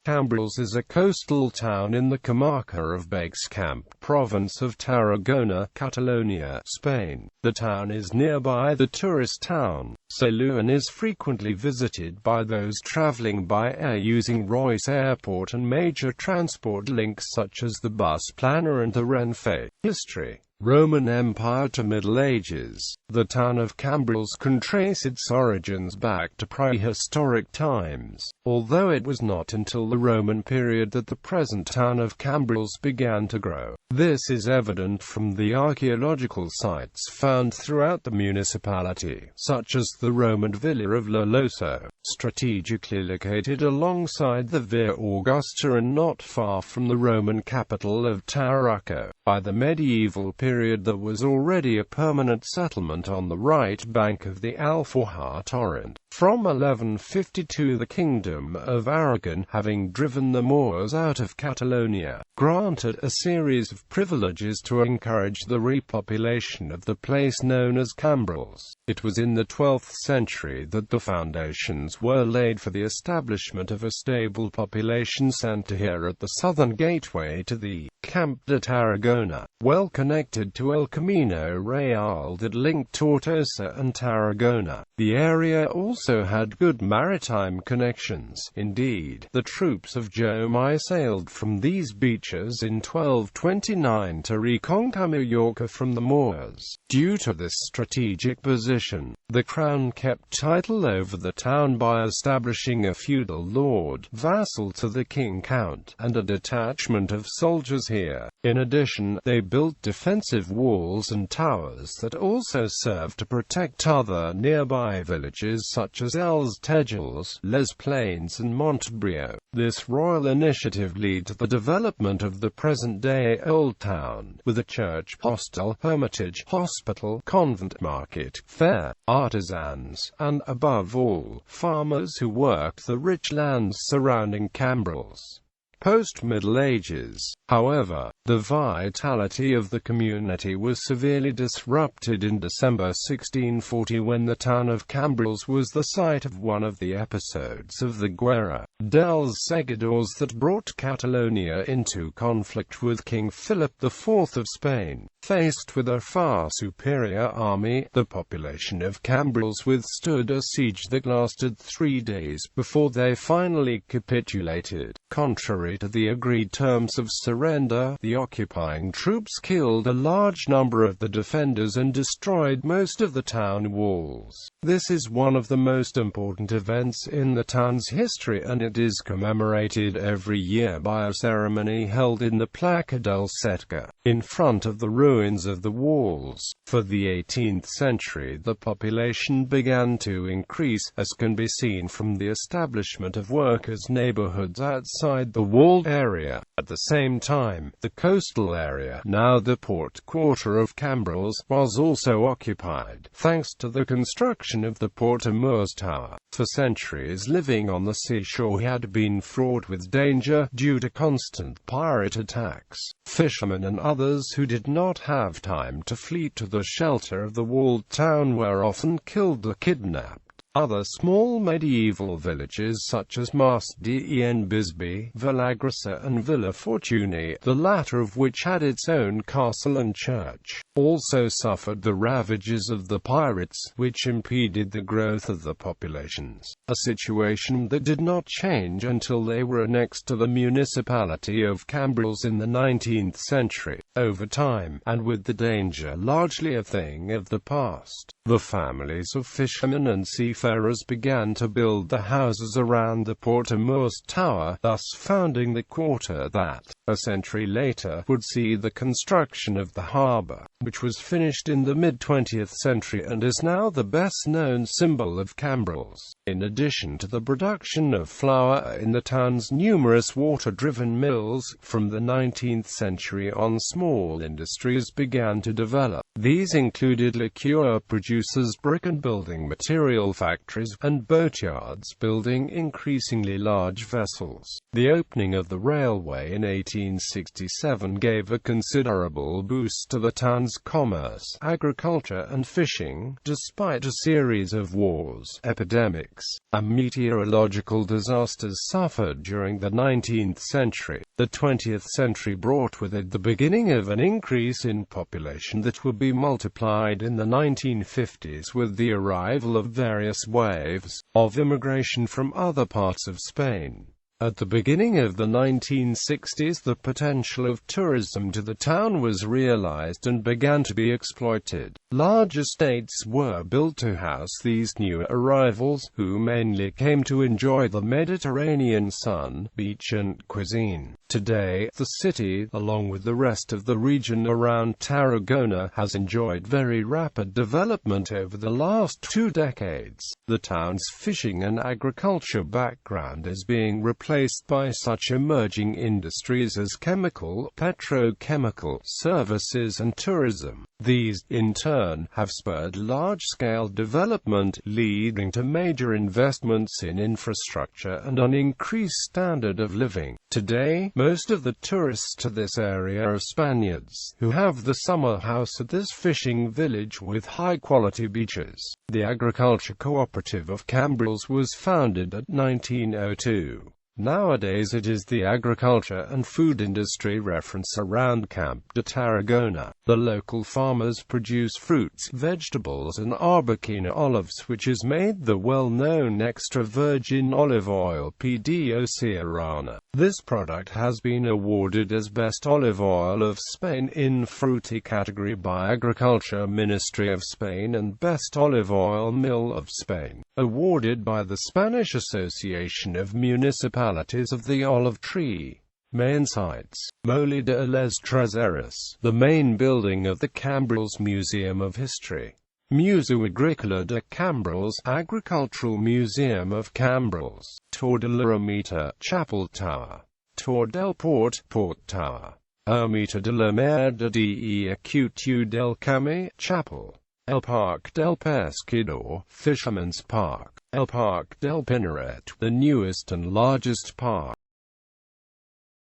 Cambrils is a coastal town in the comarca of Baix Camp, province of Tarragona, Catalonia, Spain. The town is nearby the tourist town, Salou, and is frequently visited by those traveling by air using Reus Airport and major transport links such as the Bus Plana and the RENFE. History: Roman Empire to Middle Ages. The town of Cambrils can trace its origins back to prehistoric times, although it was not until the Roman period that the present town of Cambrils began to grow. This is evident from the archaeological sites found throughout the municipality, such as the Roman villa of Loloso, strategically located alongside the Via Augusta and not far from the Roman capital of Tarragona. By the medieval period there was already a permanent settlement on the right bank of the Alforja torrent. From 1152 the Kingdom of Aragon, having driven the Moors out of Catalonia, granted a series of privileges to encourage the repopulation of the place known as Cambrils. It was in the 12th century that the foundations were laid for the establishment of a stable population centre here at the southern gateway to the Camp de Tarragona, well connected to El Camino Real that linked Tortosa and Tarragona. The area also had good maritime connections. Indeed, the troops of Johanneskuhn sailed from these beaches in 1229 to reconquer Mallorca from the Moors. Due to this strategic position, the crown kept title over the town by establishing a feudal lord, vassal to the king count, and a detachment of soldiers here. In addition, they built defensive walls and towers that also served to protect other nearby villages such as Els Tegels, Les Plaines and Montbrió. This royal initiative led to the development of the present-day Old Town, with a church, hostel, hermitage, hospital, convent, market, fair, artisans, and, above all, farmers who worked the rich lands surrounding Cambrils. Post-Middle Ages, however, the vitality of the community was severely disrupted in December 1640 when the town of Cambrils was the site of one of the episodes of the Guerra dels Segadors that brought Catalonia into conflict with King Philip IV of Spain. Faced with a far superior army, the population of Cambrils withstood a siege that lasted 3 days before they finally capitulated. Contrary to the agreed terms of surrender, the occupying troops killed a large number of the defenders and destroyed most of the town walls. This is one of the most important events in the town's history, and it is commemorated every year by a ceremony held in the Placa del Setge, in front of the ruins of the walls. For the 18th century the population began to increase, as can be seen from the establishment of workers' neighborhoods outside the walled area. At the same time, the coastal area, now the port quarter of Cambrils, was also occupied, thanks to the construction of the Port Moors Tower. For centuries living on the seashore had been fraught with danger, due to constant pirate attacks. Fishermen and others who did not have time to flee to the shelter of the walled town were often killed or kidnapped. Other small medieval villages such as Mas-de-en Bisbee, Villagrassa and Villa Fortuny, the latter of which had its own castle and church, also suffered the ravages of the pirates, which impeded the growth of the populations, a situation that did not change until they were annexed to the municipality of Cambrils in the 19th century. Over time, and with the danger largely a thing of the past, the families of fishermen and seafarers began to build the houses around the Port Moors Tower, thus founding the quarter that, a century later, would see the construction of the harbour, which was finished in the mid-20th century and is now the best-known symbol of Cambrils. In addition to the production of flour in the town's numerous water-driven mills, from the 19th century on small industries began to develop. These included liqueur producers, brick and building material factories, and boatyards building increasingly large vessels. The opening of the railway in 1867 gave a considerable boost to the town's commerce, agriculture and fishing, despite a series of wars, epidemics, and meteorological disasters suffered during the 19th century. The 20th century brought with it the beginning of an increase in population that would be multiplied in the 1950s with the arrival of various waves of immigration from other parts of Spain. At the beginning of the 1960s, the potential of tourism to the town was realized and began to be exploited. Large estates were built to house these new arrivals, who mainly came to enjoy the Mediterranean sun, beach and cuisine. Today, the city, along with the rest of the region around Tarragona, has enjoyed very rapid development over the last 2 decades. The town's fishing and agriculture background is being replaced by such emerging industries as chemical, petrochemical, services and tourism. These, in turn, have spurred large-scale development, leading to major investments in infrastructure and an increased standard of living. Today, most of the tourists to this area are Spaniards, who have the summer house at this fishing village with high-quality beaches. The agriculture cooperative of Cambrils was founded at 1902. Nowadays it is the agriculture and food industry reference around Camp de Tarragona. The local farmers produce fruits, vegetables and Arbequina olives, which is made the well-known extra virgin olive oil PDOC Arana. This product has been awarded as Best Olive Oil of Spain in Fruity category by Agriculture Ministry of Spain and Best Olive Oil Mill of Spain, awarded by the Spanish Association of Municipalities of the Olive Tree. Main sites: Molí de les Treseres, the main building of the Cambrils Museum of History. Museu Agrícola de Cambrils, Agricultural Museum of Cambrils. Torre de la Ermita, Chapel Tower. Torre del Port, Port Tower. Ermita de la Merda de Acutu del Camí, Chapel. El Parque del Pescador, Fisherman's Park. El Parque del Pineret, the newest and largest park.